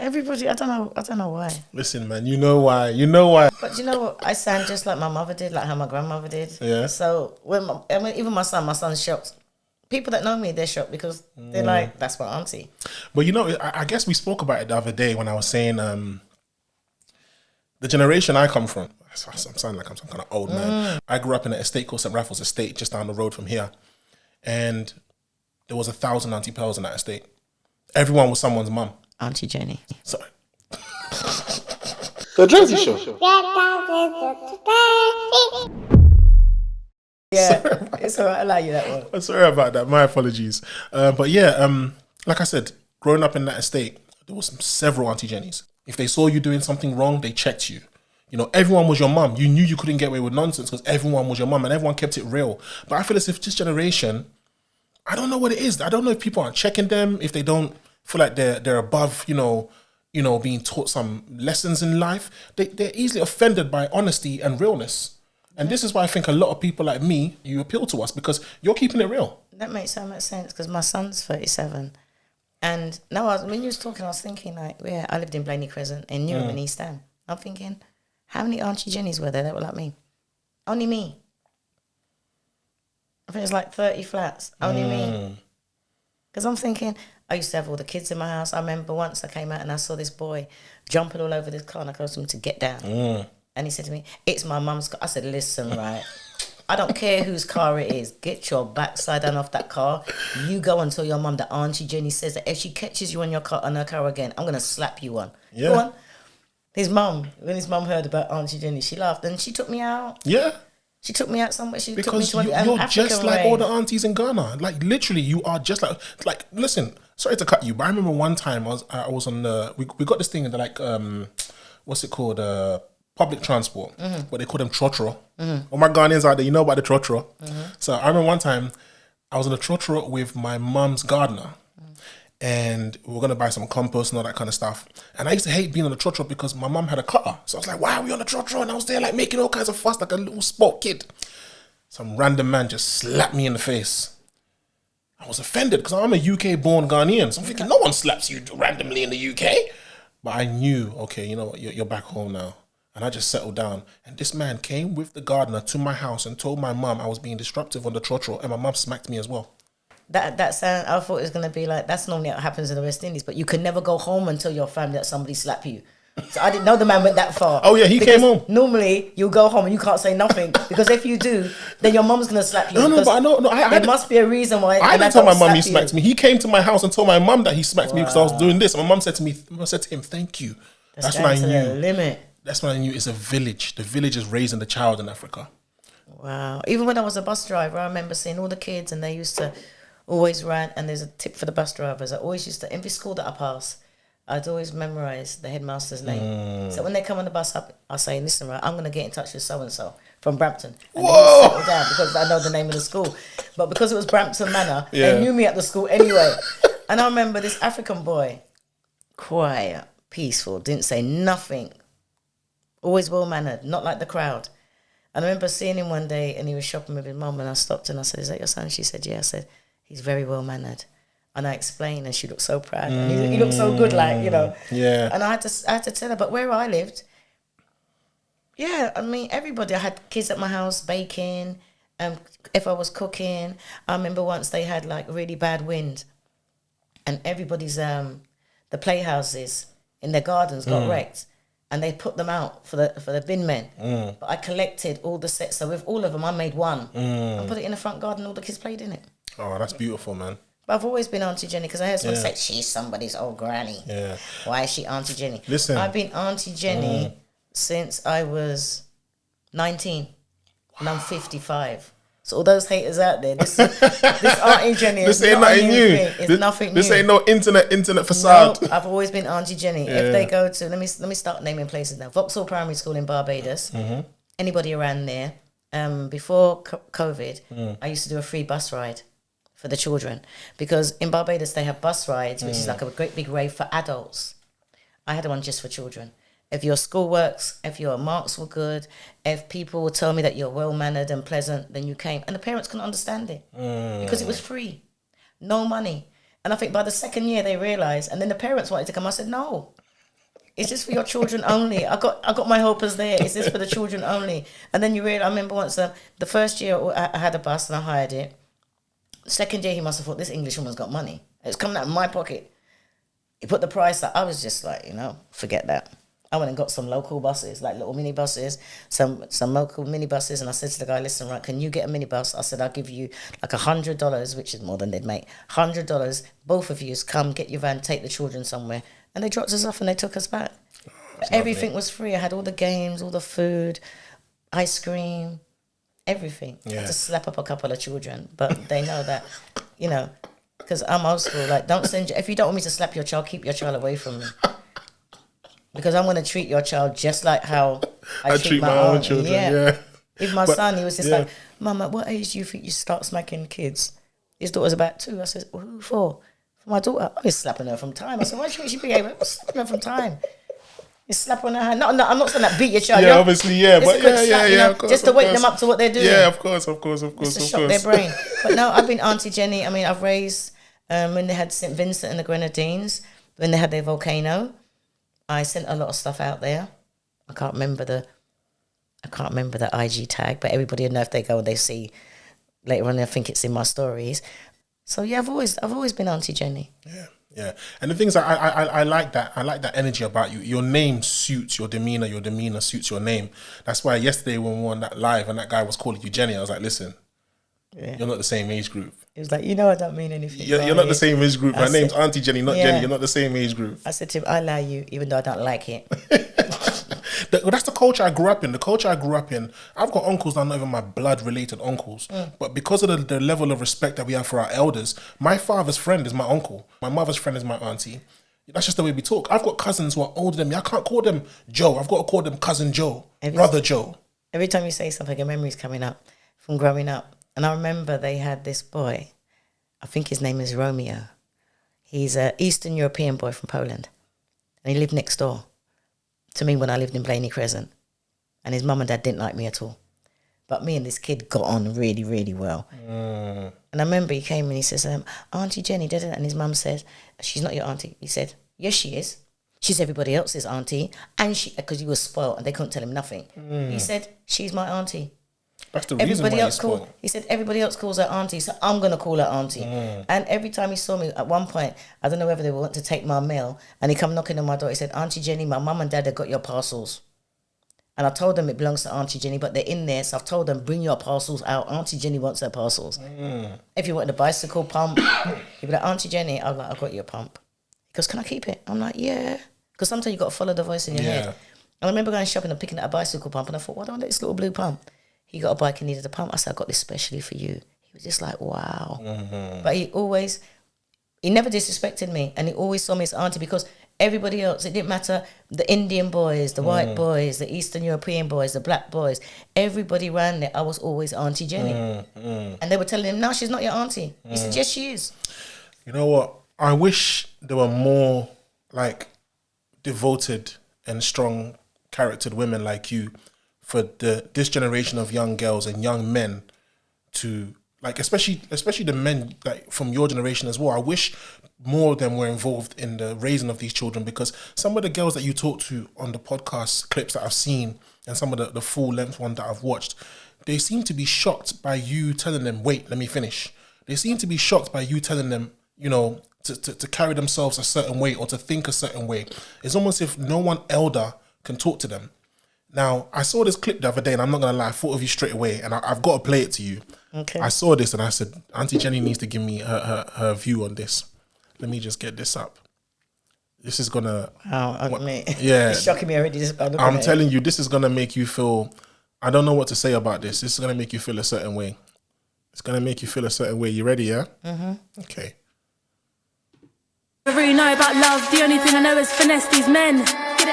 Everybody, I don't know why. Listen, man, you know why. But you know what? I sound just like my mother did, like how my grandmother did. Yeah. So even my son's shocked. People that know me, they're shocked because they're like, that's my auntie. But you know, I guess we spoke about it the other day when I was saying the generation I come from. I'm sounding like I'm some kind of old man. I grew up in an estate called St. Raffles Estate, just down the road from here. And there was 1,000 Auntie Pearls in that estate. Everyone was someone's mum. Auntie Jenny. Sorry. The Drazzy Show. Yeah, it's all right. I allow you that one. Sorry about that. My apologies. But yeah, like I said, growing up in that estate, there was several Auntie Jennies. If they saw you doing something wrong, they checked you. You know, everyone was your mum. You knew you couldn't get away with nonsense because everyone was your mum and everyone kept it real. But I feel as if this generation, I don't know what it is. I don't know if people aren't checking them, if they don't feel like they're above, you know, being taught some lessons in life. They're easily offended by honesty and realness. And this is why I think a lot of people like me, you appeal to us because you're keeping it real. That makes so much sense because my son's 37. And now when you was talking, I was thinking like, yeah, I lived in Blaney Crescent in Europe in East Ham. I'm thinking, how many Auntie Jennies were there that were like me? Only me. I think it's like 30 flats. Only me. Because I'm thinking, I used to have all the kids in my house. I remember once I came out and I saw this boy jumping all over this car and I told him to get down. And he said to me, it's my mum's car. I said, listen, right, I don't care whose car it is. Get your backside down off that car. You go and tell your mum that Auntie Jenny says that if she catches you on her car again, I'm going to slap you one. Yeah. Go on. When his mum heard about Auntie Jenny, she laughed and she took me out. Yeah. She took me out somewhere. She because took me to you're African just like rave. all the aunties in Ghana. Like literally, you are just like. Listen, sorry to cut you, but I remember one time I was on the we got this thing in the like what's it called public transport, but they call them trotro. All my Ghanaians out there, you know about the trotro. So I remember one time I was on a trotro with my mum's gardener. And we were going to buy some compost and all that kind of stuff. And I used to hate being on the trotro because my mum had a cutter. So I was like, why are we on the trotro? And I was there like making all kinds of fuss like a little sport kid. Some random man just slapped me in the face. I was offended because I'm a UK-born Ghanaian. So I'm thinking, no one slaps you randomly in the UK. But I knew, okay, you know what, you're back home now. And I just settled down. And this man came with the gardener to my house and told my mum I was being disruptive on the trotro. And my mum smacked me as well. That sound, I thought it was going to be like, that's normally what happens in the West Indies, but you can never go home until your family that somebody slap you. So I didn't know the man went that far. Oh yeah, he came home. Normally, you'll go home and you can't say nothing because if you do, then your mum's going to slap you. No, but I know. There must be a reason why. I didn't tell my mum he smacked me. He came to my house and told my mum that he smacked me because I was doing this. And my mum said to him, thank you. That's when I knew. Limit. That's when I knew it's a village. The village is raising the child in Africa. Wow. Even when I was a bus driver, I remember seeing all the kids and they used to always rant, and there's a tip for the bus drivers. I always used to, every school that I pass, I'd always memorize the headmaster's name. So when they come on the bus up, I'll say, listen, right, I'm going to get in touch with so-and-so from Brampton. And they settle down because I know the name of the school. But because it was Brampton Manor, they knew me at the school anyway. And I remember this African boy, quiet, peaceful, didn't say nothing, always well-mannered, not like the crowd. And I remember seeing him one day and he was shopping with his mum and I stopped and I said, is that your son? She said, yeah. I said, he's very well-mannered. And I explained and she looked so proud. And he looked so good, like, you know. Yeah. And I had to tell her, but where I lived, yeah, I mean, everybody, I had kids at my house baking. If I was cooking, I remember once they had like really bad wind and everybody's, the playhouses in their gardens got wrecked. And they put them out for the bin men. But I collected all the sets. So with all of them, I made one. And put it in the front garden. All the kids played in it. Oh, that's beautiful, man. But I've always been Auntie Jenny because I heard someone say, she's somebody's old granny. Yeah. Why is she Auntie Jenny? Listen. I've been Auntie Jenny since I was 19. And I'm 55. So all those haters out there, this Auntie Jenny is ain't not nothing a new. new thing. It's nothing new. This ain't no internet facade. No, I've always been Auntie Jenny. Yeah. If they go to, let me start naming places now. Vauxhall Primary School in Barbados. Anybody around there. Before COVID, I used to do a free bus ride for the children because in Barbados they have bus rides, which is like a great big rave for adults. I had one just for children. If your school works, if your marks were good, if people would tell me that you're well-mannered and pleasant, then you came. And the parents couldn't understand it because it was free, no money. And I think by the second year they realised, and then the parents wanted to come. I said, no, Is this for your children only? I got my hopers there. Is this for the children only? And then you realize, I remember once the first year I had a bus and I hired it. Second year he must have thought, this English woman's got money. It's coming out of my pocket. He put the price up. I was just like, forget that. I went and got some local buses, like little mini buses, some local mini buses, and I said to the guy, listen, right, can you get a minibus? I said, I'll give you like $100, which is more than they'd make. $100, both of you come get your van, take the children somewhere. And they dropped us off and they took us back. Everything was free. I had all the games, all the food, ice cream, everything. Yeah. I had to slap up a couple of children, but they know that, because I'm old school. Like, if you don't want me to slap your child, keep your child away from me. Because I'm going to treat your child just like how I treat my own children. Yeah. Even my son, he was just like, Mum, at what age do you think you start smacking kids? His daughter's about 2. I said, well, who for? For my daughter. I was slapping her from time. I said, why do you think she behave? I was slapping her from time. You slap on her hand. No, I'm not saying that beat your child. Yeah, obviously, yeah. But of course, just to wake them up to what they're doing. Yeah, of course. Just to shock their brain. But no, I've been Auntie Jenny. I mean, I've raised, when they had St. Vincent and the Grenadines, when they had their volcano, I sent a lot of stuff out there. I can't remember the IG tag, but everybody will know if they go and they see later on. I think it's in my stories. So yeah, I've always been Auntie Jenny. Yeah. And the things I like that. I like that energy about you. Your name suits your demeanor. Your demeanor suits your name. That's why yesterday when we were on that live and that guy was calling you Jenny, I was like, listen, you're not the same age group. It was like, I don't mean anything. You're not the same age group. My name's Auntie Jenny, not Jenny. You're not the same age group. I said to him, I allow you, even though I don't like it. That's the culture I grew up in. The culture I grew up in, I've got uncles that are not even my blood-related uncles. But because of the level of respect that we have for our elders, my father's friend is my uncle. My mother's friend is my auntie. That's just the way we talk. I've got cousins who are older than me. I can't call them Joe. I've got to call them Cousin Joe, Brother Joe. Every time you say something, a memory's coming up from growing up. And I remember they had this boy, I think his name is Romeo. He's an Eastern European boy from Poland. And he lived next door to me when I lived in Blaney Crescent. And his mum and dad didn't like me at all. But me and this kid got on really, really well. And I remember he came and he says, Auntie Jenny, and his mum says, she's not your auntie. He said, yes, she is. She's everybody else's auntie. And because he was spoiled and they couldn't tell him nothing. He said, she's my auntie. That's the reason why he's spoiled. He said, everybody else calls her auntie, so I'm going to call her auntie. And every time he saw me, at one point, I don't know whether they want to take my mail, and he come knocking on my door. He said, Auntie Jenny, my mum and dad have got your parcels. And I told them it belongs to Auntie Jenny, but they're in there, so I've told them, bring your parcels out. Auntie Jenny wants her parcels. If you want a bicycle pump, he'd be like, Auntie Jenny, I'm like, I've got your pump. He goes, can I keep it? I'm like, yeah. Because sometimes you got to follow the voice in your head. And I remember going shopping and picking up a bicycle pump, and I thought, why don't I want this little blue pump? He got a bike and needed a pump. I said, I got this specially for you. He was just like, wow. But he never disrespected me. And he always saw me as auntie because everybody else, it didn't matter, the Indian boys, the white boys, the Eastern European boys, the black boys, everybody ran there. I was always Auntie Jenny. And they were telling him, no, she's not your auntie. He said, yes, she is. You know what? I wish there were more like devoted and strong charactered women like you for this generation of young girls and young men to, like, especially the men like from your generation as well. I wish more of them were involved in the raising of these children, because some of the girls that you talk to on the podcast clips that I've seen and some of the full length one that I've watched, they seem to be shocked by you telling them, wait, let me finish. They seem to be shocked by you telling them, to carry themselves a certain way or to think a certain way. It's almost if no one elder can talk to them. Now, I saw this clip the other day, and I'm not going to lie, I thought of you straight away, and I've got to play it to you. Okay. I saw this, and I said, Auntie Jenny needs to give me her view on this. Let me just get this up. This is going to... It's shocking me already. I'm telling you, this is going to make you feel... I don't know what to say about this. This is going to make you feel a certain way. It's going to make you feel a certain way. You ready, yeah? Okay. I really know about love, the only thing I know is finesse these men.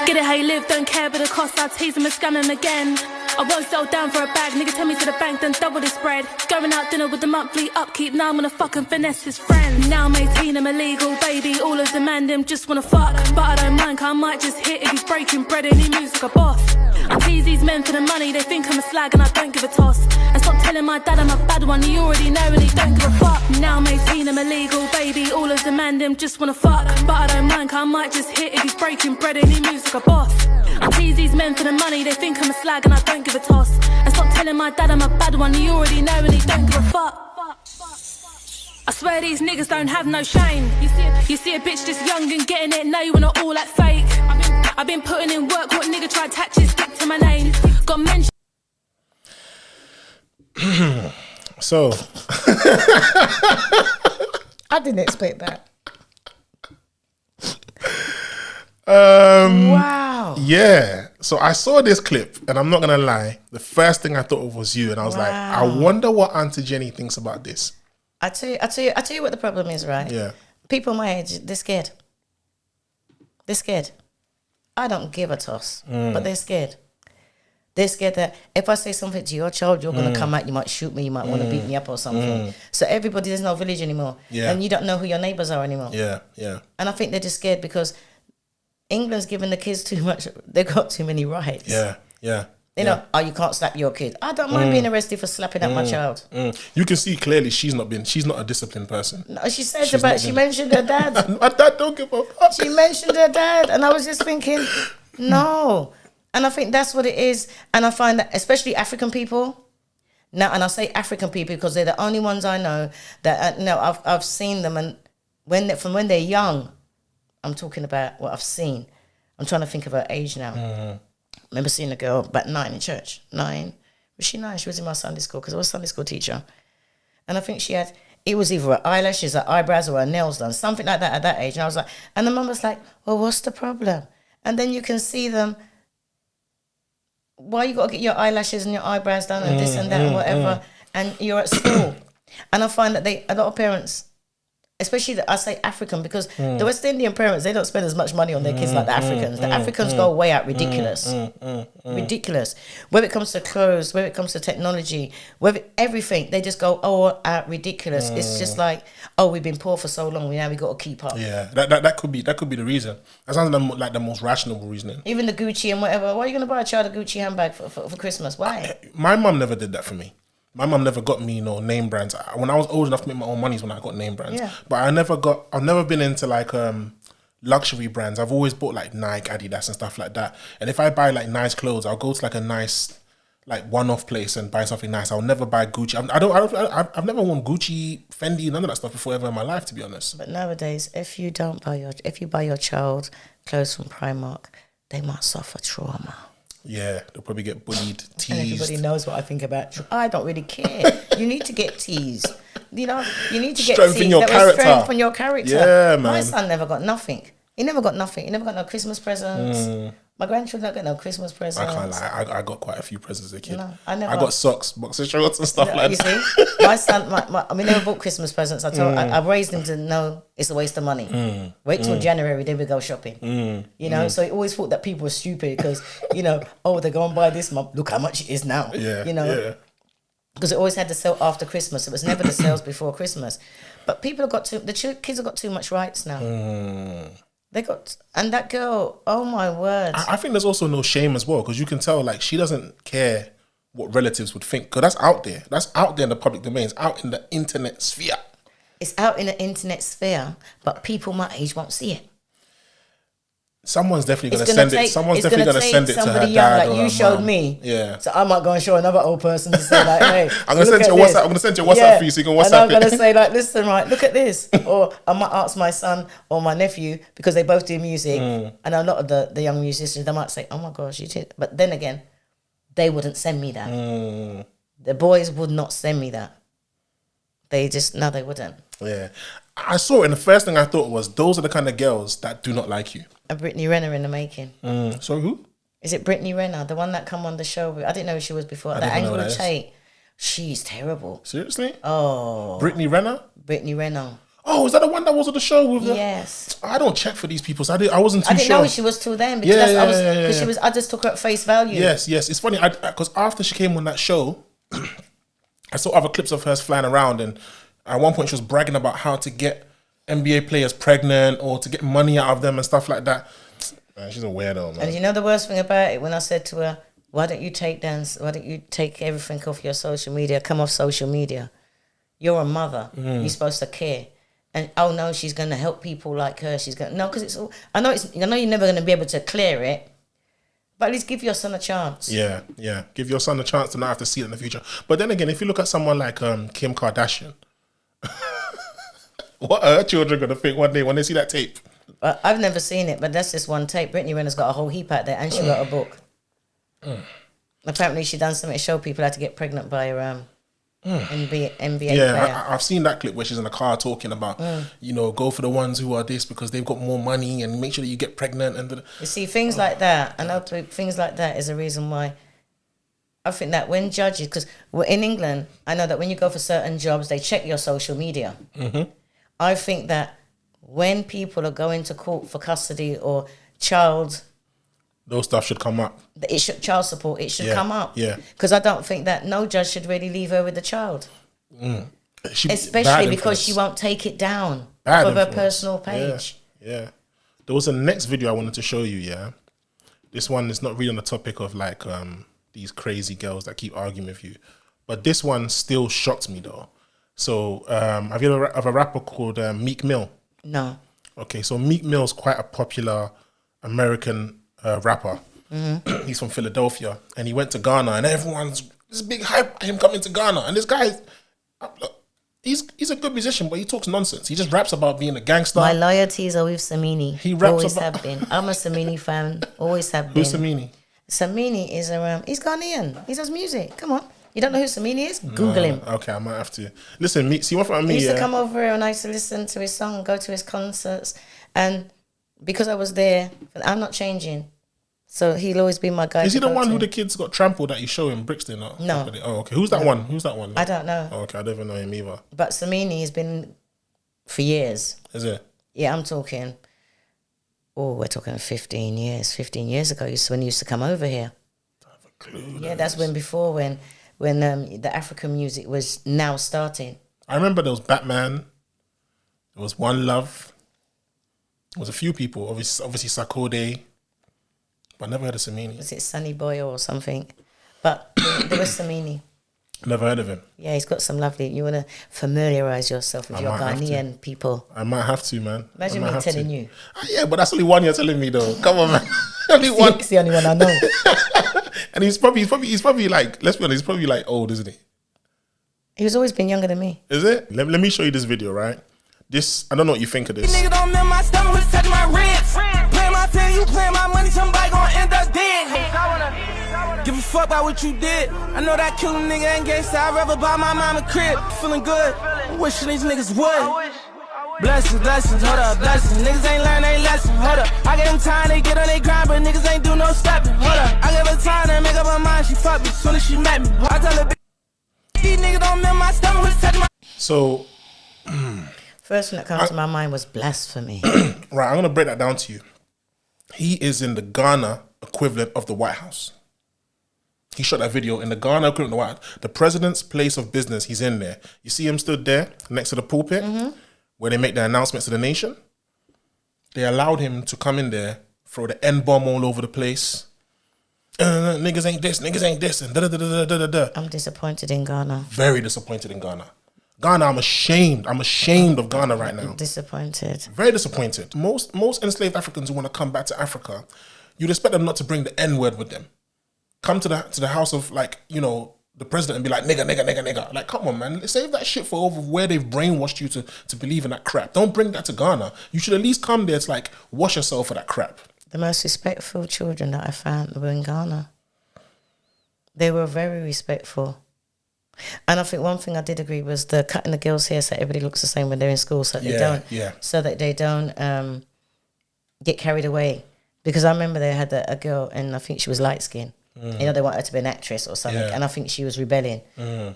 Get it how you live, don't care about the cost, I'll tease them and scam them again. I won't settle down for a bag, nigga tell me to the bank, then double the spread. Going out dinner with the monthly upkeep, now I'm gonna fucking finesse his friends. Now I'm 18, I'm illegal, baby, all of demand him, just wanna fuck. But I don't mind, I might just hit if he's breaking bread and he moves like a boss. I tease these men for the money, they think I'm a slag and I don't give a toss. And stop telling my dad I'm a bad one, he already know and he don't give a fuck. Now I'm 18, I'm illegal, baby, all of them and them just wanna fuck. But I don't mind, I might just hit if he's breaking bread and he moves like a boss. I tease these men for the money, they think I'm a slag and I don't give a toss. And stop telling my dad I'm a bad one, he already know and he don't give a fuck. I swear these niggas don't have no shame. You see a bitch just young and getting it, now you wanna all act fake. I've been putting in work, what nigga tried to attach his dick to my name? Got mentioned. So I didn't expect that. Wow. Yeah. So I saw this clip, and I'm not gonna lie. The first thing I thought of was you, and I was like, I wonder what Auntie Jenny thinks about this. I tell you what the problem is, right? Yeah. People my age, they're scared. They're scared. I don't give a toss, but they're scared. They're scared that if I say something to your child, you're going to come out, you might shoot me, you might want to beat me up or something. So everybody, there's no village anymore. Yeah. And you don't know who your neighbours are anymore. Yeah, yeah. And I think they're just scared because England's giving the kids too much, they've got too many rights. Yeah, yeah. You know, oh, you can't slap your kid. I don't mind being arrested for slapping at my child. You can see clearly she's not a disciplined person. No, she mentioned her dad. My dad don't give a fuck. She mentioned her dad, and I was just thinking, no. And I think that's what it is. And I find that, especially African people, now, and I say African people because they're the only ones I know that, I've seen them, and from when they're young, I'm talking about what I've seen. I'm trying to think of her age now. I remember seeing a girl about 9 in church. 9. Was she 9? She was in my Sunday school because I was a Sunday school teacher. And I think it was either her eyelashes, her eyebrows, or her nails done, something like that at that age. And I was like, and the mum was like, well, what's the problem? And then you can see them, why you got to get your eyelashes and your eyebrows done and this and that and whatever, and you're at school. And I find that a lot of parents, especially I say African, because the West Indian parents, they don't spend as much money on their kids like the Africans. The Africans go way out ridiculous. Ridiculous. When it comes to clothes, when it comes to technology, everything, they just go all out ridiculous. It's just like, oh, we've been poor for so long, now we got to keep up. Yeah, that could be the reason. That sounds like the most rational reasoning. Even the Gucci and whatever. Why are you going to buy a child a Gucci handbag for Christmas? Why? My mum never did that for me. My mum never got me, name brands. When I was old enough to make my own money is when I got name brands. Yeah. But I've never been into like luxury brands. I've always bought like Nike, Adidas and stuff like that. And if I buy like nice clothes, I'll go to like a nice like one-off place and buy something nice. I'll never buy Gucci. I've never worn Gucci, Fendi, none of that stuff before ever in my life, to be honest. But nowadays, if you buy your child clothes from Primark, they might suffer trauma. Yeah, they'll probably get bullied, teased. And everybody knows what I think about. I don't really care. You need to get teased. You need to get strengthen teased. your character. Strengthen your character. Yeah, man. My son never got nothing. He never got nothing. He never got no Christmas presents. My grandchildren don't get no Christmas presents. I can't lie. I got quite a few presents as a kid. No, I got socks, boxer shorts and stuff like that. You see, my son, we never bought Christmas presents. I raised him to know it's a waste of money. Wait till January, then we go shopping. So he always thought that people were stupid because, oh, they're going to buy this month. Look how much it is now. Yeah, Because it always had to sell after Christmas. It was never the sales before Christmas. But kids have got too much rights now. And that girl, oh my word. I think there's also no shame as well, because you can tell like she doesn't care what relatives would think, because that's out there. That's out there in the public domain. It's out in the internet sphere. It's out in the internet sphere, but people my age won't see it. Someone's definitely going to send it. Someone's definitely going to send it to her dad. Like you showed me. Yeah. So I might go and show another old person to say like, hey, I'm going to send you a WhatsApp. I'm going to send you a WhatsApp for you so you can WhatsApp it. And I'm going to say like, listen, right, look at this. Or I might ask my son or my nephew, because they both do music, and a lot of the young musicians, they might say, oh my gosh, you did. But then again, they wouldn't send me that. The boys would not send me that. They wouldn't. Yeah. I saw it, and the first thing I thought was, those are the kind of girls that do not like you. A Brittany Renner in the making. So who? Is it Brittany Renner, the one that come on the show? I didn't know who she was before. The angle of Tate. She's terrible. Seriously? Oh. Brittany Renner? Brittany Renner. Oh, is that the one that was on the show with Yes. I don't check for these people, so I wasn't too sure. I didn't know who she was till then. Because I just took her at face value. Yes. It's funny, because after she came on that show, I saw other clips of hers flying around, and at one point she was bragging about how to get NBA players pregnant or to get money out of them and stuff like that. She's a weirdo, man. And you know the worst thing about it, when I said to her, why don't you take everything off your social media, come off social media? You're a mother. You're supposed to care. And oh no, she's going to help people like her. She's going no, because it's all. I know you're never going to be able to clear it, but at least give your son a chance. Yeah. Give your son a chance to not have to see it in the future. But then again, if you look at someone like Kim Kardashian, what are her children going to think one day when they see that tape? I've never seen it, but that's just one tape. Brittany Renner's got a whole heap out there, and she wrote a book. Apparently, she done something to show people how to get pregnant by her NBA player. I've seen that clip where she's in the car talking about, go for the ones who are this because they've got more money and make sure that you get pregnant. And you see, things like that, I know things like that is a reason why I think that when judges, because in England, I know that when you go for certain jobs, they check your social media. Mm-hmm. I think that when people are going to court for custody or those stuff should come up. Child support, it should come up. Yeah. Because I don't think that no judge should really leave her with the child. Especially because she won't take it down of her personal page. Yeah. There was a next video I wanted to show you, yeah. This one is not really on the topic of like these crazy girls that keep arguing with you. But this one still shocked me though. So have you ever heard of a rapper called Meek Mill? No. Okay, so Meek Mill's quite a popular American rapper. Mm-hmm. He's from Philadelphia, and he went to Ghana, and there's big hype about him coming to Ghana. And this guy, he's a good musician, but he talks nonsense. He just raps about being a gangster. My loyalties are with Samini. He raps always have been. I'm a Samini fan. Always have been. Who's Samini? Samini is he's Ghanaian. He does music. Come on. You don't know who Samini is? Google him. Okay, I might have to. Listen, see one from me. He used to come over here and I used to listen to his song, go to his concerts. And because I was there, I'm not changing. So he'll always be my guy. Is he the one who the kids got trampled that you show in Brixton? No. Oh, okay. Who's that one? I don't know. Oh, okay, I don't even know him either. But Samini has been for years. Is it? Yeah, I'm talking. Oh, we're talking 15 years. 15 years ago, when he used to come over here. I have a clue. Yeah, that's when the African music was now starting. I remember there was Batman. There was One Love. There was a few people. Obviously Sarkodie. But I never heard of Samini. Was it Sunny Boy or something? But there was Samini. Never heard of him. Yeah, he's got some lovely. You want to familiarise yourself with your Ghanaian people. I might have to, man. Imagine me telling you. Yeah, but that's only one you're telling me, though. Come on, man. Only one. It's the only one I know. And he's probably like, let's be honest, he's probably like old, isn't he? He's always been younger than me. Is it? Let me show you this video, right? I don't know what you think of this. Nigga don't remember my stomach was touching my ribs. Play my team, you play my money, somebody gon' end up dead. Give a fuck about what you did. I know that killer nigga ain't gangsta. I'd rather buy my mama crib. Feeling good. Wishing these niggas would. Blessings, hold up, blessings. Niggas ain't learn they lesson, hold up. I gave them time, they get on they grind, but niggas ain't do no stepping, hold up. I gave her time to make up her mind, she fucked me soon as she met me. I tell her, these niggas don't remember my stomach was touching my... So... First thing that comes to my mind was Blasphemy. Right, I'm going to break that down to you. He is in the Ghana equivalent of the White House. He shot that video in the Ghana equivalent of the White House. The president's place of business, he's in there. You see him stood there next to the pulpit where they make their announcements to the nation. They allowed him to come in there, throw the N-bomb all over the place. Niggas ain't this, and da-da-da-da-da-da-da. I'm disappointed in Ghana. Very disappointed in Ghana. Ghana, I'm ashamed. I'm ashamed of Ghana right now. Disappointed. Very disappointed. Most enslaved Africans who want to come back to Africa, you'd expect them not to bring the N-word with them. Come to the house of, like, you know, the president and be like, nigga. Like, come on, man. Save that shit for over where they've brainwashed you to believe in that crap. Don't bring that to Ghana. You should at least come there to, like, wash yourself of that crap. The most respectful children that I found were in Ghana. They were very respectful. And I think one thing I did agree was the cutting the girls' hair so everybody looks the same when they're in school, so that they don't get carried away. Because I remember they had a girl, and I think she was light skinned. You know, they want her to be an actress or something, and I think she was rebelling.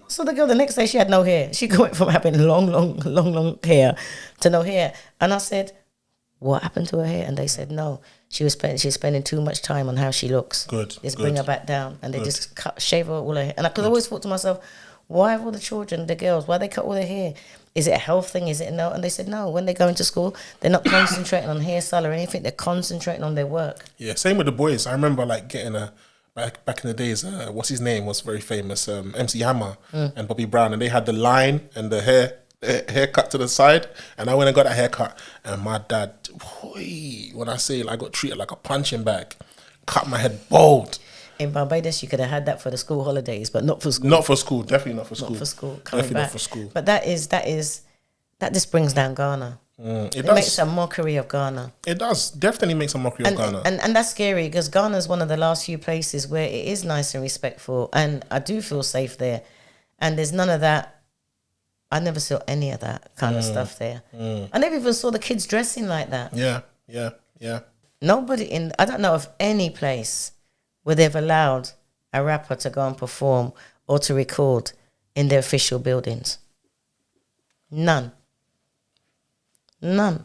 So the girl, the next day, she had no hair. She went from having long hair to no hair. And I said, what happened to her hair? And they said, no, she's spending too much time on how she looks. Good. Just bring her back down. And they just shave her all her hair. And I could always thought to myself, Why have all the children, the girls, why they cut all their hair? Is it a health thing? Is it no? And they said no. When they go into school, they're not concentrating on hairstyle or anything. They're concentrating on their work. Yeah, same with the boys. I remember like getting back in the days. What's his name was very famous. MC Hammer and Bobby Brown, and they had the line and the haircut to the side. And I went and got that haircut, and my dad, when I say I got treated like a punching bag, cut my head bald. In Barbados, you could have had that for the school holidays, but not for school. Not for school, definitely not for school. Not for school, Definitely back. not for school. But that just brings down Ghana. It makes a mockery of Ghana. It does, definitely makes a mockery of Ghana. And that's scary because Ghana is one of the last few places where it is nice and respectful, and I do feel safe there. And there's none of that. I never saw any of that kind of stuff there. I never even saw the kids dressing like that. Yeah. Nobody I don't know of any place where they've allowed a rapper to go and perform or to record in their official buildings. None.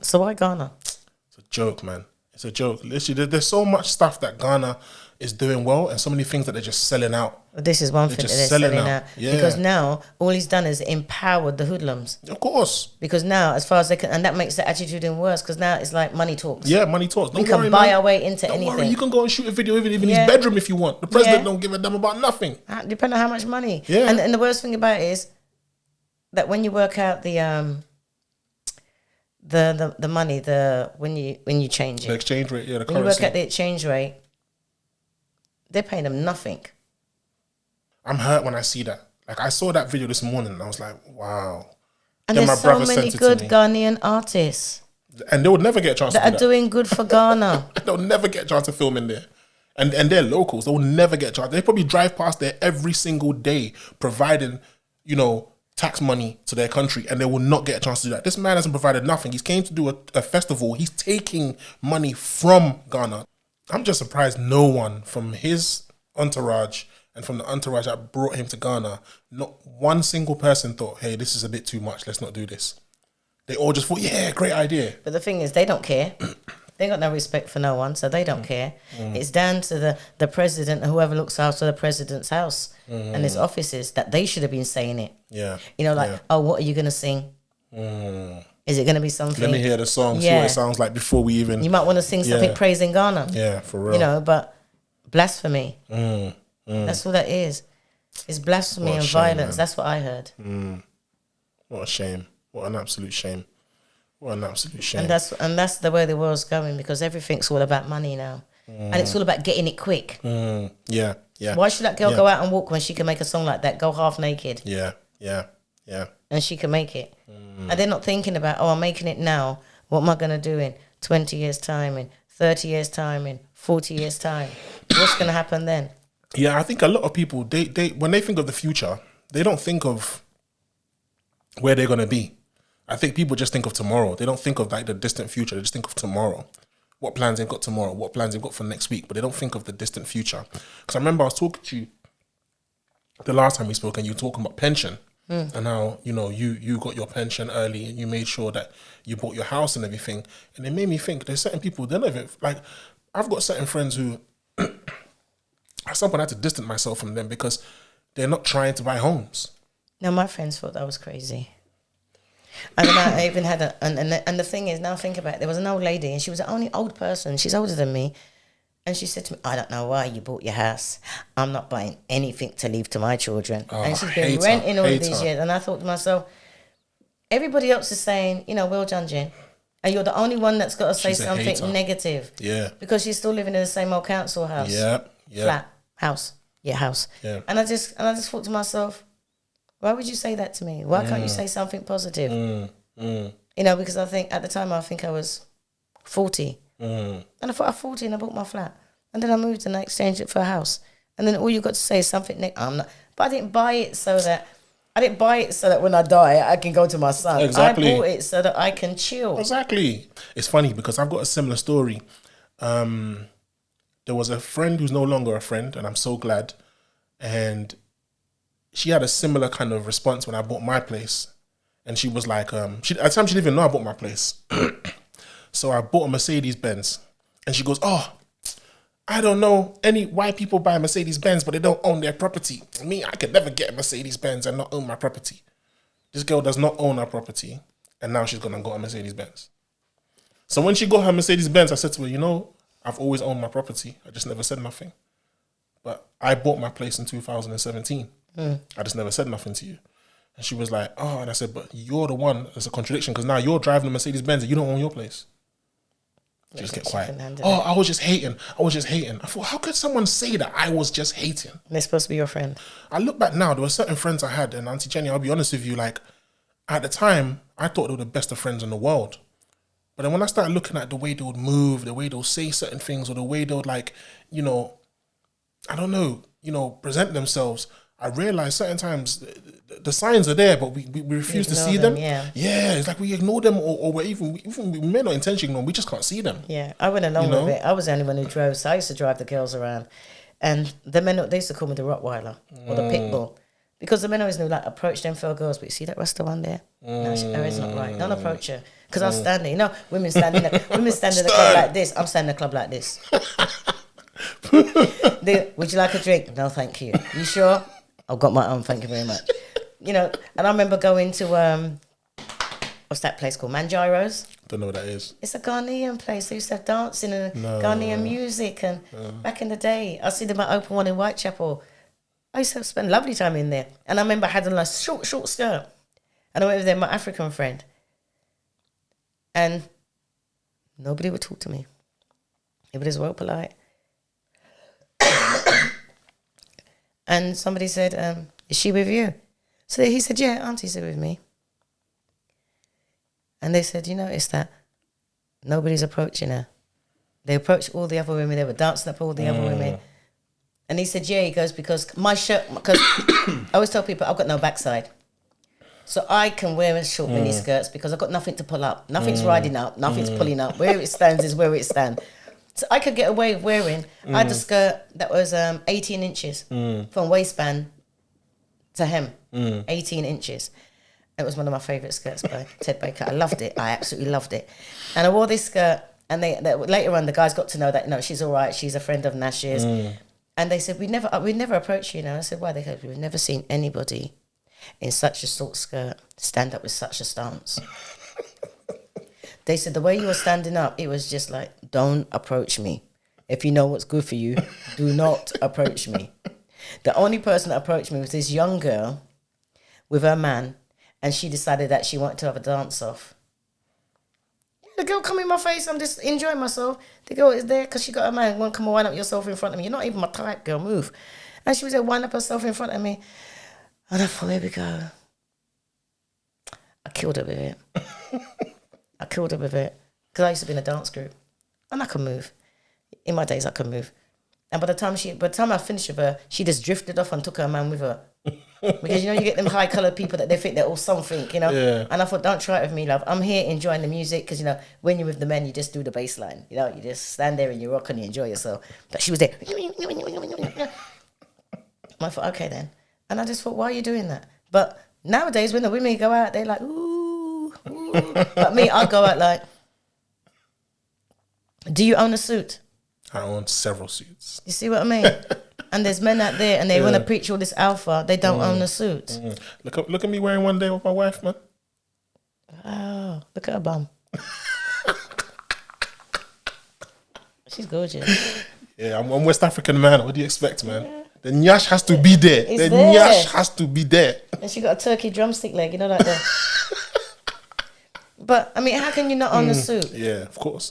So why Ghana? It's a joke, man. It's a joke. Literally, there's so much stuff that Ghana is doing well, and so many things that they're just selling out. This is one thing that they're selling out. Yeah. Because now all he's done is empowered the hoodlums. Of course. Because now, as far as they can, and that makes the attitude even worse. Because now it's like money talks. Yeah, money talks. We can buy our way into Don't anything. worry, you can go and shoot a video even in his bedroom if you want. The president don't give a damn about nothing. Depending on how much money. Yeah. And the worst thing about it is that when you work out the money, when you change it, The exchange rate, the when currency. you work out the exchange rate, they're paying them nothing. I'm hurt when I see that. Like, I saw that video this morning and I was like, wow. And Then there's my so brother many sent it to good me. Ghanaian artists And they would never get a chance that to do are that. doing good for Ghana. They'll never get a chance to film in there. And they're locals. They'll never get a chance. They probably drive past there every single day, providing, tax money to their country, and they will not get a chance to do that. This man hasn't provided nothing. He's came to do a festival. He's taking money from Ghana. I'm just surprised no one from his entourage and from the entourage that brought him to Ghana, not one single person thought, hey, this is a bit too much. Let's not do this. They all just thought, yeah, great idea. But the thing is, they don't care. They got no respect for no one, so they don't care. It's down to the president and whoever looks after the president's house and his offices that they should have been saying it. Yeah. Oh, what are you going to sing? Is it going to be something? Let me hear the song, see what it sounds like before we even... You might want to sing something praising Ghana. Yeah, for real. But blasphemy. That's what that is. It's blasphemy and violence. Man. That's what I heard. What a shame. What an absolute shame. What an absolute shame. And that's the way the world's going, because everything's all about money now. And it's all about getting it quick. Yeah. Why should that girl go out and walk when she can make a song like that, go half naked? Yeah. And she can make it. And they're not thinking about, I'm making it now. What am I going to do in 20 years' time, in 30 years' time, in 40 years' time? What's going to happen then? Yeah, I think a lot of people, they when they think of the future, they don't think of where they're going to be. I think people just think of tomorrow. They don't think of like the distant future. They just think of tomorrow. What plans they've got tomorrow, what plans they've got for next week, but they don't think of the distant future. Because I remember I was talking to you the last time we spoke, and you were talking about pension and how, you got your pension early and you made sure that you bought your house and everything. And it made me think there's certain people, they're not even, like, I've got certain friends who, at some point I had to distance myself from them because they're not trying to buy homes. No, my friends thought that was crazy. And then I even had and the thing is, now think about it, there was an old lady and she was the only old person, she's older than me, and she said to me, I don't know why you bought your house. I'm not buying anything to leave to my children. And she's been renting all of these years. And I thought to myself, everybody else is saying, well done, Jen. And you're the only one that's got to say something negative. Yeah. Because she's still living in the same old council house. Yeah. Flat. House. Yeah, house. Yeah. And I just thought to myself, why would you say that to me? Why can't you say something positive? Because I think at the time I was 40. And I thought I'm 40 and I bought my flat. And then I moved and I exchanged it for a house. And then all you got to say is something but I didn't buy it so that when I die I can go to my son. Exactly. I bought it so that I can chill. Exactly. It's funny because I've got a similar story. There was a friend who's no longer a friend, and I'm so glad. And she had a similar kind of response when I bought my place. And she was like, at the time she didn't even know I bought my place. So I bought a MercedesBenz. And she goes, I don't know why people buy Mercedes-Benz, but they don't own their property. Me, I could never get a Mercedes-Benz and not own my property. This girl does not own her property, and now she's gonna go a Mercedes-Benz. So when she got her Mercedes-Benz, I said to her, I've always owned my property. I just never said nothing. But I bought my place in 2017. I just never said nothing to you. And she was like, oh, and I said, but you're the one that's a contradiction because now you're driving a Mercedes-Benz and you don't own your place. She just get quiet. Oh, I was just hating. I thought, how could someone say that I was just hating? They're supposed to be your friend. I look back now, there were certain friends I had, and Auntie Jenny, I'll be honest with you, like, at the time, I thought they were the best of friends in the world. But then when I started looking at the way they would move, the way they would say certain things, or the way they would, like, I don't know, present themselves, I realized certain times the signs are there, but we refuse to see them. Yeah, it's like we ignore them, or we may not intentionally ignore them, we just can't see them. Yeah, I went along with it. I was the only one who drove, so I used to drive the girls around. And the men, they used to call me the Rottweiler or the pit bull. Because the men always knew, like, approach them for girls, but you see that Rasta one there? No, it's not right. Don't approach her. Because I'll stand there. Women stand in the club like this. I'm standing in the club like this. Would you like a drink? No, thank you. You sure? I've got my own, thank you very much. And I remember going to, what's that place called? Manjaro's? Don't know what that is. It's a Ghanaian place. They used to have dancing and Ghanaian music. And back in the day, I see them at Open One in Whitechapel. I used to spend lovely time in there. And I remember I had a nice short skirt. And I went over there with my African friend. And nobody would talk to me. Everybody's well polite. And somebody said, is she with you? So he said, yeah, Auntie's with me. And they said, you notice that nobody's approaching her. They approached all the other women. They were dancing up all the other women. And he said, yeah, he goes, because my shirt, because I always tell people I've got no backside. So I can wear short mini skirts because I've got nothing to pull up. Nothing's riding up, nothing's pulling up. Where it stands is where it stands. So I could get away with wearing, I had a skirt that was 18 inches from waistband to hem, 18 inches. It was one of my favourite skirts by Ted Baker. I loved it. I absolutely loved it. And I wore this skirt, and later on the guys got to know that, she's all right, she's a friend of Nash's. And they said, we'd never approach you, I said, why? They said, we've never seen anybody in such a short skirt stand up with such a stance. They said the way you were standing up, it was just like, don't approach me. If you know what's good for you, do not approach me. The only person that approached me was this young girl with her man, and she decided that she wanted to have a dance-off. The girl come in my face, I'm just enjoying myself. The girl is there because she got her man, won't come and wind up yourself in front of me. You're not even my type, girl, move. And she was there, wind up herself in front of me. And I thought, here we go. I killed her with it. Because I used to be in a dance group. And I can move. In my days, I can move. And by the time I finished with her, she just drifted off and took her man with her. Because, you get them high-coloured people that they think they're all something, Yeah. And I thought, don't try it with me, love. I'm here enjoying the music because, when you're with the men, you just do the bass line. You just stand there and you rock and you enjoy yourself. But she was there. I thought, okay then. And I just thought, why are you doing that? But nowadays, when the women go out, they're like, ooh, ooh. But me, I go out like, do you own a suit? I own several suits. You see what I mean? And there's men out there and they want to preach all this alpha. They don't own a suit. Look at me wearing one day with my wife, man. Oh, look at her bum. She's gorgeous. Yeah, I'm West African, man. What do you expect, man? Yeah. The nyash has to be there. It's there. Nyash has to be there. And she got a turkey drumstick leg, like that. But, I mean, how can you not own a suit? Yeah, of course.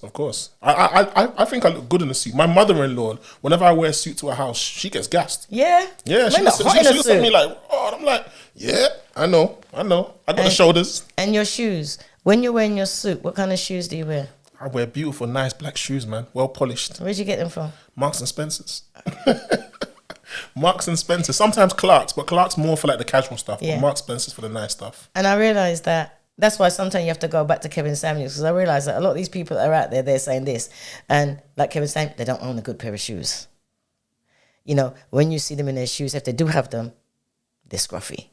I think I look good in a suit. My mother-in-law, whenever I wear a suit to her house, she gets gassed. Yeah? Yeah, she looks at me like, oh, and I'm like, yeah, I know. I got the shoulders. And your shoes. When you're wearing your suit, what kind of shoes do you wear? I wear beautiful, nice black shoes, man. Well polished. Where'd you get them from? Marks and Spencer's. Marks and Spencer. Sometimes Clark's, but Clark's more for like the casual stuff. Yeah. But Marks Spencer's for the nice stuff. And I realised that's why sometimes you have to go back to Kevin Samuels, because I realise that a lot of these people that are out there, they're saying this. And like Kevin Samuels, they don't own a good pair of shoes. When you see them in their shoes, if they do have them, they're scruffy.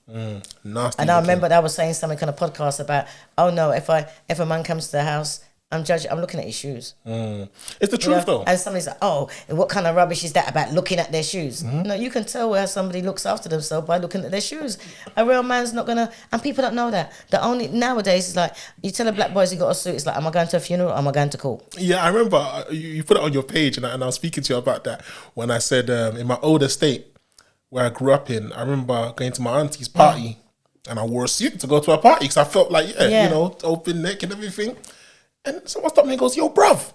Nasty. And I remember that I was saying something on a podcast about, oh no, if a man comes to the house I'm judging. I'm looking at his shoes. It's the truth, though. And somebody's like, "Oh, what kind of rubbish is that about looking at their shoes?" No, you can tell where somebody looks after themselves by looking at their shoes. A real man's not gonna, and people don't know that. The only nowadays is like you tell a black boy he got a suit. It's like, am I going to a funeral? Or am I going to court? Yeah, I remember you put it on your page, and I was speaking to you about that when I said in my old estate where I grew up in, I remember going to my auntie's party, and I wore a suit to go to a party because I felt like, you know, open neck and everything. And someone stopped me and goes, "Yo, bruv,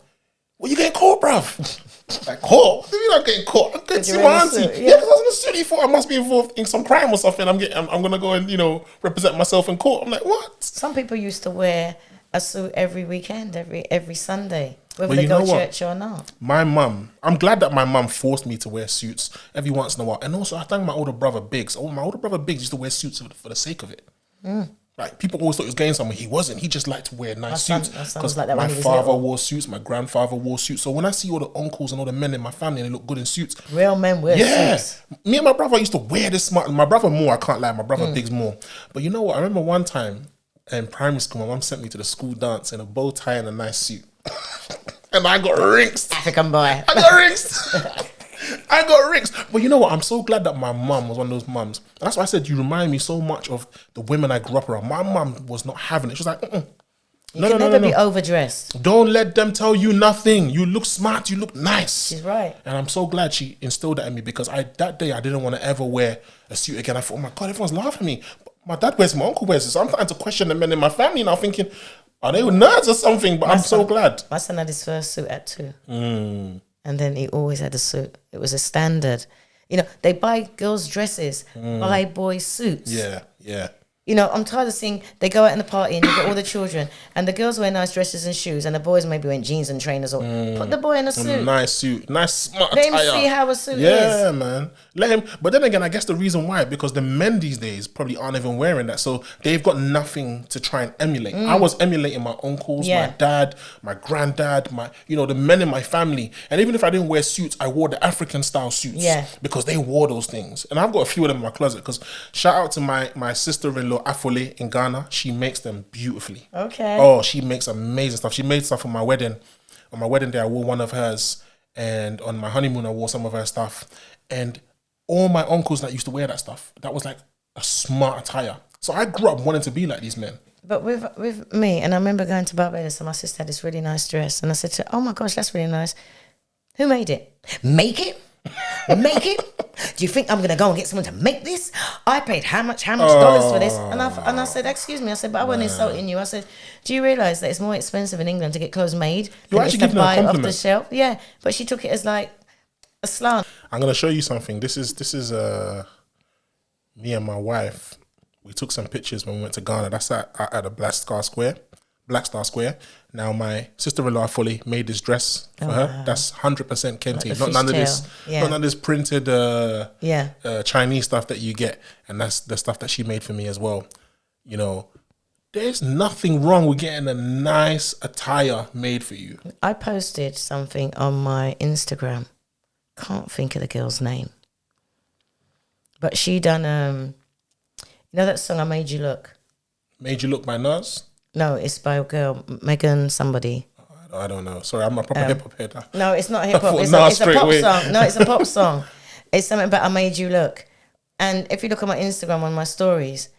what you getting caught, bruv?" Like, caught? What do you mean I'm getting caught? I'm going to see my auntie. Yeah, because I was in the suit. He thought I must be involved in some crime or something. I'm going to go and, you know, represent myself in court. I'm like, what? Some people used to wear a suit every weekend, every Sunday, whether they go to church or not. My mum, I'm glad that my mum forced me to wear suits every once in a while. And also, I thank my older brother Biggs. My older brother Biggs used to wear suits for the sake of it. Like, people always thought he was going somewhere. He wasn't. He just liked to wear nice suits. Because like my father wore suits, my grandfather wore suits. So when I see all the uncles and all the men in my family and they look good in suits. Real men wear suits. Me and my brother used to wear this smart. My brother more, I can't lie. My brother Biggs more. But you know what? I remember one time in primary school, my mum sent me to the school dance in a bow tie and a nice suit. And I got rinsed. African boy. I got rinsed. I got rinsed. But you know what? I'm so glad that my mum was one of those mums. And that's why I said you remind me so much of the women I grew up around. My mum was not having it. She was like, You can never be overdressed. Don't let them tell you nothing. You look smart. You look nice. She's right. And I'm so glad she instilled that in me because that day I didn't want to ever wear a suit again. I thought, oh my God, everyone's laughing at me. My dad wears it, my uncle wears it. So I'm starting to question the men in my family now, thinking, are they nerds or something? But I'm so glad. My son had his first suit at 2. And then he always had a suit. It was a standard. You know, they buy girls' dresses, buy boys' suits. Yeah, yeah. You know, I'm tired of seeing they go out in the party and you got all the children and the girls wear nice dresses and shoes and the boys maybe wearing jeans and trainers or put the boy in a suit. A nice suit, nice smart Let attire. him see how a suit is. Yeah, man. Let him. But then again, I guess the reason why, because the men these days probably aren't even wearing that. So they've got nothing to try and emulate. I was emulating my uncles, my dad, my granddad, the men in my family. And even if I didn't wear suits, I wore the African style suits. Yeah. Because they wore those things. And I've got a few of them in my closet. Because shout out to my sister-in-law, Afole, in Ghana. She makes them beautifully. Okay. Oh, she makes amazing stuff. She made stuff for my wedding. On my wedding day, I wore one of hers. And on my honeymoon, I wore some of her stuff. And all my uncles that used to wear that stuff, that was like a smart attire. So I grew up wanting to be like these men. But with me, and I remember going to Barbados and my sister had this really nice dress. And I said to her, oh my gosh, that's really nice. Who made it? Make it? Make it? Do you think I'm going to go and get someone to make this? I paid how much dollars for this? And I said, excuse me. I said, but I wasn't insulting you. I said, do you realise that it's more expensive in England to get clothes made You're than actually to giving her a buy off compliment. the shelf? Yeah, but she took it as like a slant. I'm going to show you something. This is me and my wife. We took some pictures when we went to Ghana. That's at the Black Star Square. Now, my sister-in-law fully made this dress for her. Wow. That's 100% Kente. Like none of this printed Chinese stuff that you get. And that's the stuff that she made for me as well. You know, there's nothing wrong with getting a nice attire made for you. I posted something on my Instagram. Can't think of the girl's name. But she done, you know that song, I Made You Look? Made You Look by Nas? No, it's by a girl, Megan somebody. I don't know. Sorry, I'm a proper hip-hop head. No, it's not hip-hop. It's a pop song. No, it's a pop song. It's something about I Made You Look. And if you look at my Instagram on my stories,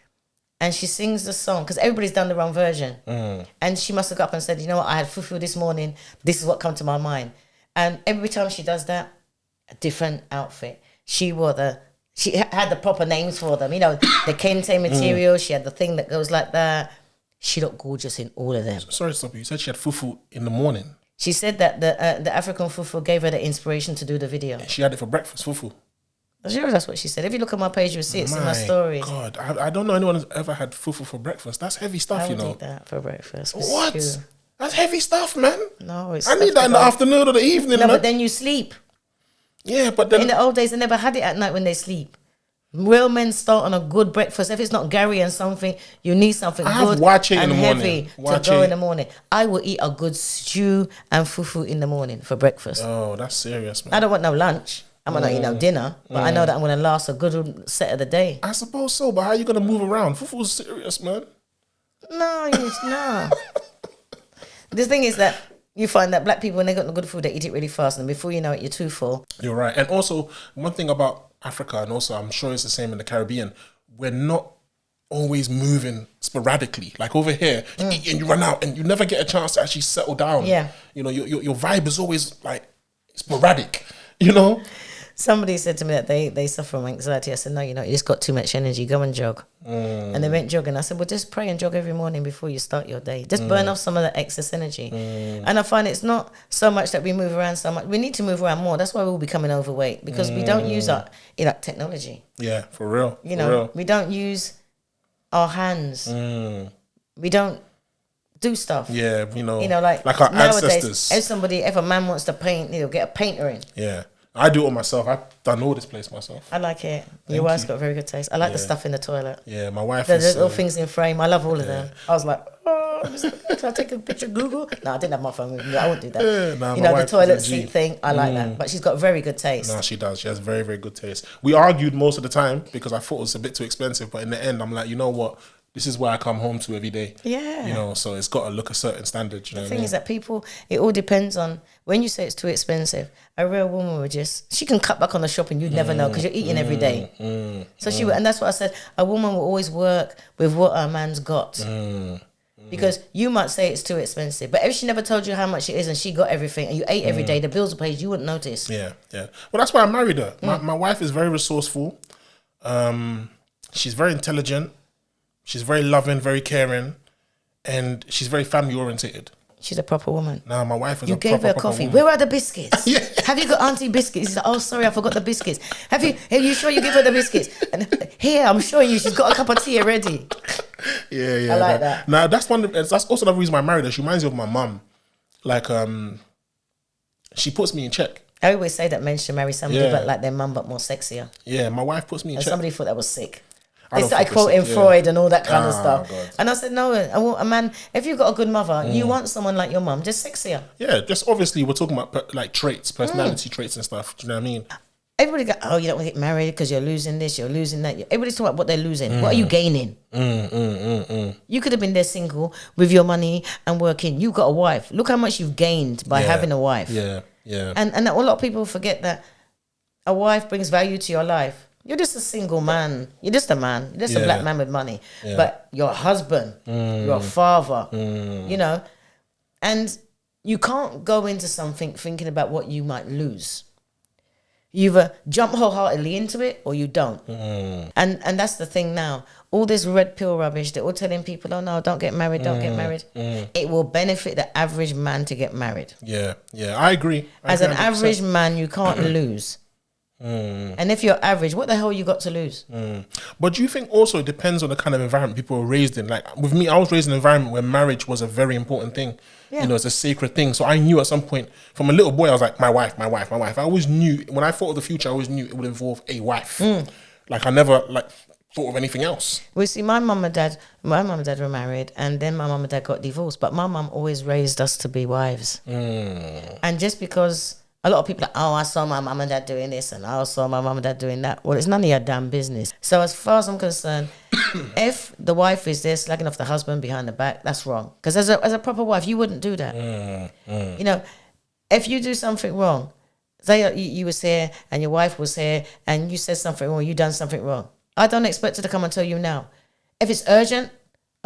and she sings the song, because everybody's done the wrong version. And she must have got up and said, you know what, I had fufu this morning. This is what come to my mind. And every time she does that, a different outfit. She had the proper names for them. You know, the kente material. She had the thing that goes like that. She looked gorgeous in all of them. Sorry to stop you. You said she had fufu in the morning. She said that the African fufu gave her the inspiration to do the video. She had it for breakfast, fufu. That's what she said. If you look at my page, you'll see it's in my stories. God, I don't know anyone who's ever had fufu for breakfast. That's heavy stuff, I would eat that for breakfast. What? That's heavy stuff, man. No, it's. I need that in the afternoon or the evening. No, man. but then you sleep. Yeah, but then in the old days, they never had it at night when they sleep. Real men start on a good breakfast. If it's not Gary and something, you need something good and heavy to go in the morning. I will eat a good stew and fufu in the morning for breakfast. Oh, that's serious, man. I don't want no lunch. I'm not eat no dinner, but I know that I'm going to last a good set of the day. I suppose so, but how are you going to move around? Fufu's serious, man. No. The thing is that you find that black people, when they got no good food, they eat it really fast, and before you know it, you're too full. You're right. And also, one thing about Africa, and also I'm sure it's the same in the Caribbean, we're not always moving sporadically. Like over here, you eat and you run out, and you never get a chance to actually settle down. Yeah. You know, your vibe is always like sporadic, you know? Somebody said to me that they suffer from anxiety. I said, no, you just got too much energy. Go and jog. And they went jogging. I said, well, just pray and jog every morning before you start your day. Just burn off some of the excess energy. And I find it's not so much that we move around so much. We need to move around more. That's why we're all becoming overweight, because we don't use our technology. Yeah, for real. We don't use our hands. We don't do stuff. Yeah, like our nowadays, ancestors. If a man wants to paint, he'll get a painter in. Yeah. I do it all myself. I've done all this place myself. I like it. Your wife's got very good taste. I like the stuff in the toilet. Yeah, my wife the is... little things in frame. I love all of them. I was like, can I take a picture of Google? No, I didn't have my phone with me. I wouldn't do that. The toilet seat thing, I like that. But she's got very good taste. No, she does. She has very, very good taste. We argued most of the time because I thought it was a bit too expensive. But in the end, I'm like, you know what? This is where I come home to every day. Yeah. So it's got to look a certain standard. The thing is that people, it all depends on, when you say it's too expensive, a real woman would she can cut back on the shopping, you'd never know, because you're eating every day. So she would, and that's what I said, a woman will always work with what her man's got. Because you might say it's too expensive, but if she never told you how much it is and she got everything and you ate every day, the bills are paid, you wouldn't notice. Yeah. Well, that's why I married her. My wife is very resourceful. She's very intelligent. She's very loving, very caring, and she's very family orientated. She's a proper woman. No, my wife is you a proper woman. You gave her coffee. Where are the biscuits? Have you got auntie biscuits? She's like, oh, sorry, I forgot the biscuits. Are you sure you give her the biscuits? And here, I'm showing you, she's got a cup of tea already. Yeah. I like that. Now, that's also the reason why I married her. She reminds me of my mum. Like, she puts me in check. I always say that men should marry somebody but like their mum, but more sexier. Yeah, my wife puts me in check. Somebody thought that was sick. They started quoting Freud and all that kind of stuff. God. And I said, no, a man, if you've got a good mother, you want someone like your mum, just sexier. Yeah, just obviously we're talking about like traits, personality traits and stuff. Do you know what I mean? Everybody go, oh, you don't want to get married because you're losing this, you're losing that. Everybody's talking about what they're losing. What are you gaining? You could have been there single with your money and working. You got a wife. Look how much you've gained by having a wife. Yeah. And a lot of people forget that a wife brings value to your life. You're just a single man. You're just a man. You're just a black man with money. Yeah. But your husband, your father, and you can't go into something thinking about what you might lose. You either jump wholeheartedly into it or you don't. And that's the thing now. All this red pill rubbish, they're all telling people, oh no, don't get married, don't get married. It will benefit the average man to get married. Yeah, I agree. As an average man, you can't lose. And if you're average, what the hell you got to lose? But do you think also it depends on the kind of environment people were raised in? Like with me, I was raised in an environment where marriage was a very important thing. Yeah. It's a sacred thing. So I knew at some point, from a little boy, I was like, my wife. I always knew, when I thought of the future, I always knew it would involve a wife. Like I never thought of anything else. Well, see, my mum and dad were married, and then my mum and dad got divorced. But my mum always raised us to be wives. And just because a lot of people are, oh, I saw my mum and dad doing this and I saw my mum and dad doing that. Well, it's none of your damn business. So as far as I'm concerned, if the wife is there slagging off the husband behind the back, that's wrong. Because as a proper wife, you wouldn't do that. If you do something wrong, say you was here and your wife was here and you said something wrong, you done something wrong. I don't expect her to come and tell you now. If it's urgent,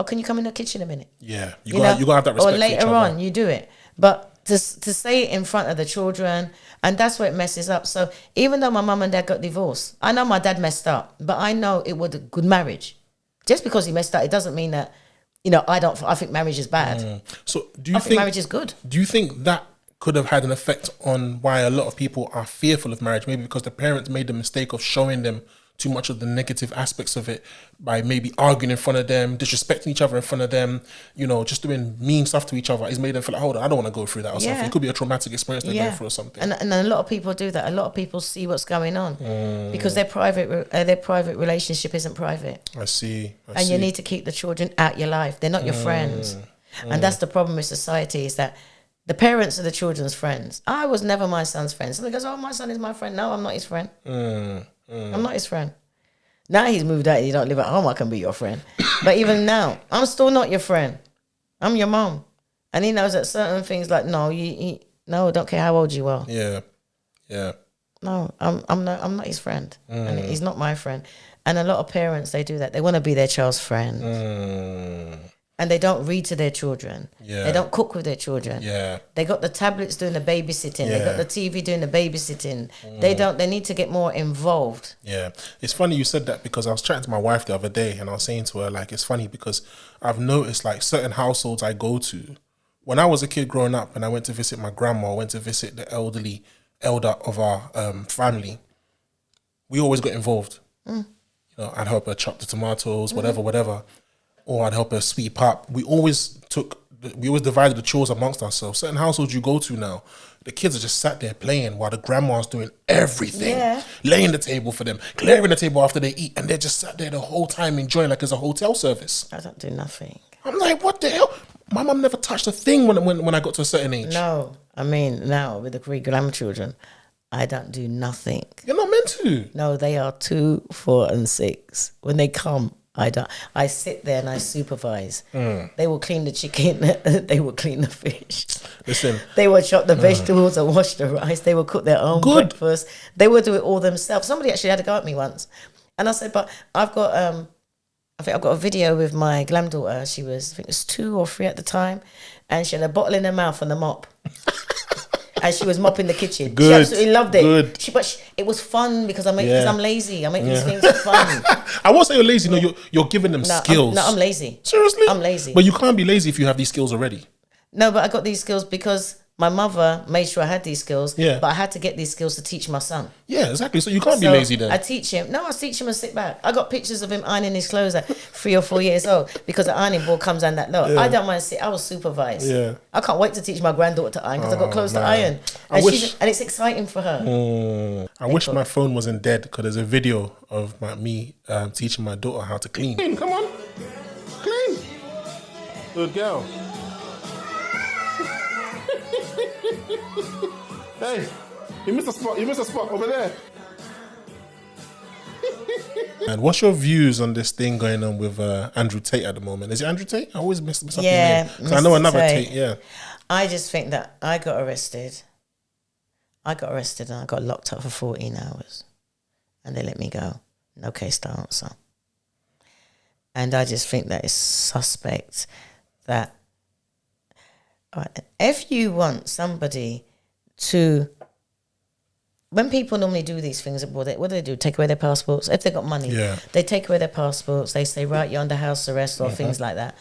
can you come in the kitchen a minute? Yeah, you gotta have that respect. Or later on, you do it. But to say it in front of the children, and that's where it messes up. So even though my mum and dad got divorced, I know my dad messed up, but I know it was a good marriage. Just because he messed up, it doesn't mean that, I think marriage is bad. So do you think marriage is good? Do you think that could have had an effect on why a lot of people are fearful of marriage? Maybe because the parents made the mistake of showing them too much of the negative aspects of it by maybe arguing in front of them, disrespecting each other in front of them, just doing mean stuff to each other. It's made them feel like, hold on, I don't want to go through that or something. It could be a traumatic experience they're going through or something. And a lot of people do that. A lot of people see what's going on because their private relationship isn't private. I see. You need to keep the children out your life. They're not your friends. And that's the problem with society, is that the parents are the children's friends. I was never my son's friend. Somebody goes, oh, my son is my friend. No, I'm not his friend. I'm not his friend. Now he's moved out, you don't live at home, I can be your friend. But even now, I'm still not your friend. I'm your mom. And he knows that certain things like, no, no, I don't care how old you are. Yeah. No, I'm not his friend. And he's not my friend. And a lot of parents, they do that. They want to be their child's friend. And they don't read to their children. Yeah. They don't cook with their children. Yeah. They got the tablets doing the babysitting. They got the TV doing the babysitting. They need to get more involved. Yeah. It's funny you said that because I was chatting to my wife the other day and I was saying to her, like, it's funny because I've noticed like certain households I go to, when I was a kid growing up and I went to visit my grandma, I went to visit the elder of our family, we always got involved. You know, I'd help her chop the tomatoes, whatever. Or I'd help her sweep up. We always divided the chores amongst ourselves. Certain households you go to now, the kids are just sat there playing while the grandma's doing everything. Yeah. Laying the table for them, clearing the table after they eat, and they're just sat there the whole time enjoying like it's a hotel service. I don't do nothing. I'm like, what the hell? My mum never touched a thing when I got to a certain age. No, I mean, now with the 3 grandchildren, I don't do nothing. You're not meant to. No, they are 2, 4, and 6. When they come, I don't. I sit there and I supervise. They will clean the chicken. They will clean the fish. Listen. They will chop the vegetables and wash the rice. They will cook their own breakfast. They will do it all themselves. Somebody actually had to go at me once. And I said, but I've got, I think I've got a video with my granddaughter. She was, I think it was 2 or 3 at the time. And she had a bottle in her mouth and a mop. And she was mopping the kitchen. Good. She absolutely loved it. Good. But it was fun because I'm lazy. I make these things fun. I won't say you're lazy. No, you're giving them skills. I'm lazy. Seriously? I'm lazy. But you can't be lazy if you have these skills already. No, but I got these skills because my mother made sure I had these skills. Yeah. But I had to get these skills to teach my son. Yeah, exactly. So you can't be lazy then. I teach him. No, I teach him to sit back. I got pictures of him ironing his clothes at 3 or 4 years old because the ironing board comes down that low. Yeah. I don't mind I will supervise. Yeah. I can't wait to teach my granddaughter to iron because I've got clothes to iron. And it's exciting for her. I wish my phone wasn't dead because there's a video of me teaching my daughter how to clean. Clean, come on. Clean. Good girl. Hey, you missed a spot over there. And what's your views on this thing going on with Andrew Tate at the moment? Is it Andrew Tate? I always mess up his name. I know another Tate, yeah. I just think that I got arrested and I got locked up for 14 hours. And they let me go. No case to answer. And I just think that it's suspect that if you want somebody to, when people normally do these things abroad, what do they do? Take away their passports? If they got money, they take away their passports. They say, right, you're under house arrest or things like that.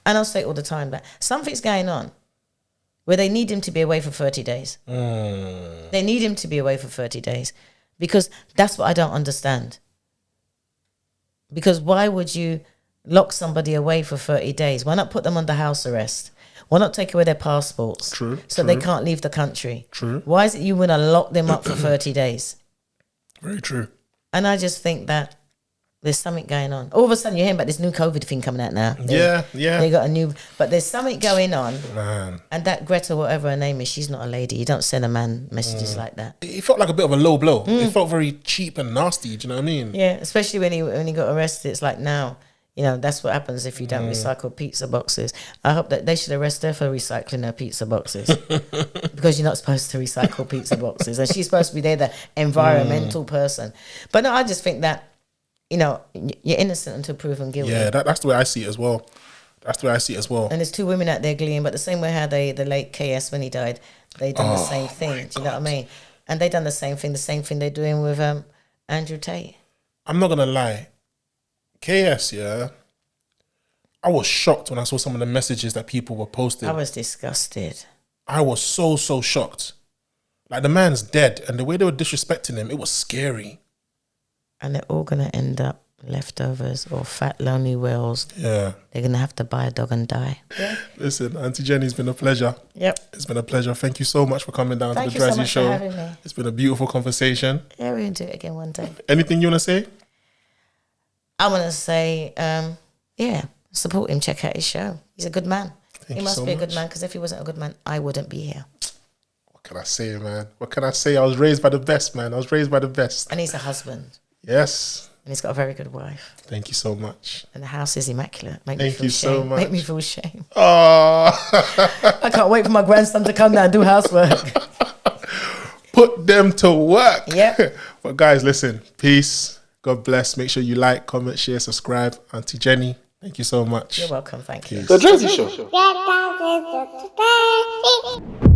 And I'll say all the time that something's going on where they need him to be away for 30 days. They need him to be away for 30 days because that's what I don't understand. Because why would you lock somebody away for 30 days? Why not put them under house arrest? Why not take away their passports so they can't leave the country? True. Why is it you want to lock them up for 30 days? Very true. And I just think that there's something going on. All of a sudden you're hearing about this new COVID thing coming out now. They got a new, but there's something going on. Man. And that Greta, whatever her name is, she's not a lady. You don't send a man messages like that. It felt like a bit of a low blow. It felt very cheap and nasty. Do you know what I mean? Yeah, especially when he got arrested. It's like now, you know, that's what happens if you don't recycle pizza boxes. I hope that they should arrest her for recycling her pizza boxes because you're not supposed to recycle pizza boxes. And she's supposed to be there, the environmental person. But no, I just think that, you know, you're innocent until proven guilty. Yeah, that's the way I see it as well. And there's 2 women out there gleeing, but the same way how the late KS, when he died, they done the same thing. Do you know what I mean? And they done the same thing they're doing with Andrew Tate. I'm not going to lie. KS, yeah. I was shocked when I saw some of the messages that people were posting. I was disgusted. I was so shocked. Like, the man's dead, and the way they were disrespecting him, it was scary. And they're all going to end up leftovers or fat, lonely whales. Yeah. They're going to have to buy a dog and die. Yeah. Listen, Auntie Jenny, it's been a pleasure. Yep. It's been a pleasure. Thank you so much for coming down to the Drazzy Thank you so much show. for having me. It's been a beautiful conversation. Yeah, we're going to do it again one day. Anything you want to say? I want to say, support him. Check out his show. He's a good man. He must be a good man because if he wasn't a good man, I wouldn't be here. What can I say, man? What can I say? I was raised by the best, man. And he's a husband. Yes. And he's got a very good wife. Thank you so much. And the house is immaculate. Thank you so much. Make me feel shame. Oh. I can't wait for my grandson to come down and do housework. Put them to work. Yeah. But guys, listen. Peace. God bless. Make sure you like, comment, share, subscribe. Auntie Jenny, thank you so much. You're welcome. Thank you. The Drazzy Show.